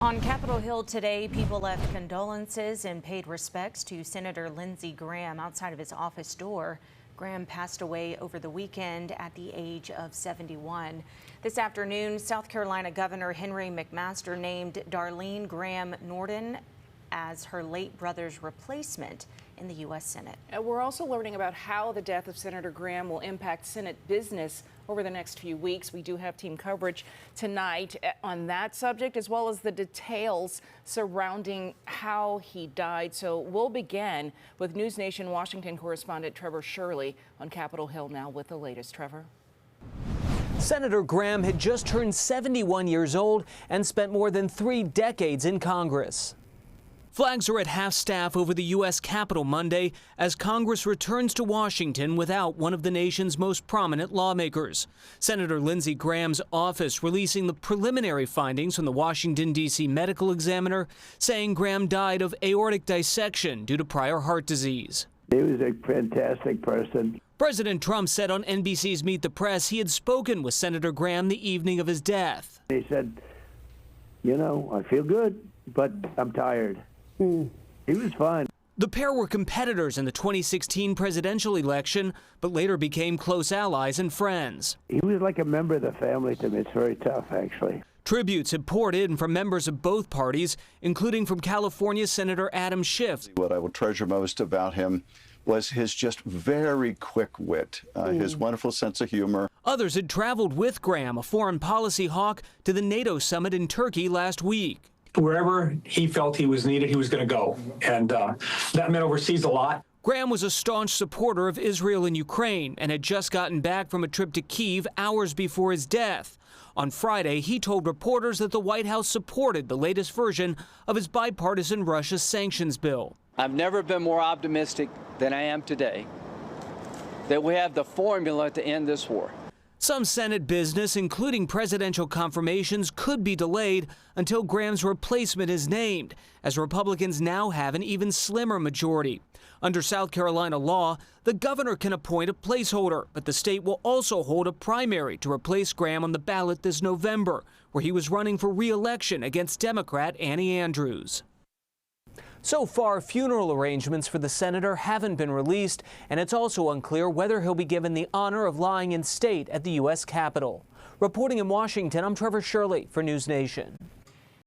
On Capitol Hill today, people left condolences and paid respects to Senator Lindsey Graham outside of his office door. Graham passed away over the weekend at the age of 71. This afternoon, South Carolina Governor Henry McMaster named Darlene Graham Norden as her late brother's replacement in the U.S. Senate. We're also learning about how the death of Senator Graham will impact Senate business over the next few weeks. We do have team coverage tonight on that subject, as well as the details surrounding how he died. So we'll begin with News Nation Washington correspondent Trevor Shirley on Capitol Hill now with the latest. Trevor. Senator Graham had just turned 71 years old and spent more than 3 decades in Congress. Flags are at half-staff over the U.S. Capitol Monday as Congress returns to Washington without one of the nation's most prominent lawmakers. Senator Lindsey Graham's office releasing the preliminary findings from the Washington, D.C. medical examiner, saying Graham died of aortic dissection due to prior heart disease. He was a fantastic person. President Trump said on NBC's Meet the Press he had spoken with Senator Graham the evening of his death. He said, you know, I feel good, but I'm tired. He was fine. The pair were competitors in the 2016 presidential election, but later became close allies and friends. He was like a member of the family to me. It's very tough, actually. Tributes have poured in from members of both parties, including from California Senator Adam Schiff. What I will treasure most about him was his just very quick wit, his wonderful sense of humor. Others had traveled with Graham, a foreign policy hawk, to the NATO summit in Turkey last week. Wherever he felt he was needed, he was going to go. And that meant overseas a lot. Graham was a staunch supporter of Israel and Ukraine and had just gotten back from a trip to Kyiv hours before his death. On Friday, he told reporters that the White House supported the latest version of his bipartisan Russia sanctions bill. I've never been more optimistic than I am today that we have the formula to end this war. Some Senate business, including presidential confirmations, could be delayed until Graham's replacement is named, as Republicans now have an even slimmer majority. Under South Carolina law, the governor can appoint a placeholder, but the state will also hold a primary to replace Graham on the ballot this November, where he was running for re-election against Democrat Annie Andrews. So far, funeral arrangements for the senator haven't been released, and it's also unclear whether he'll be given the honor of lying in state at the U.S. Capitol. Reporting in Washington, I'm Trevor Shirley for News Nation.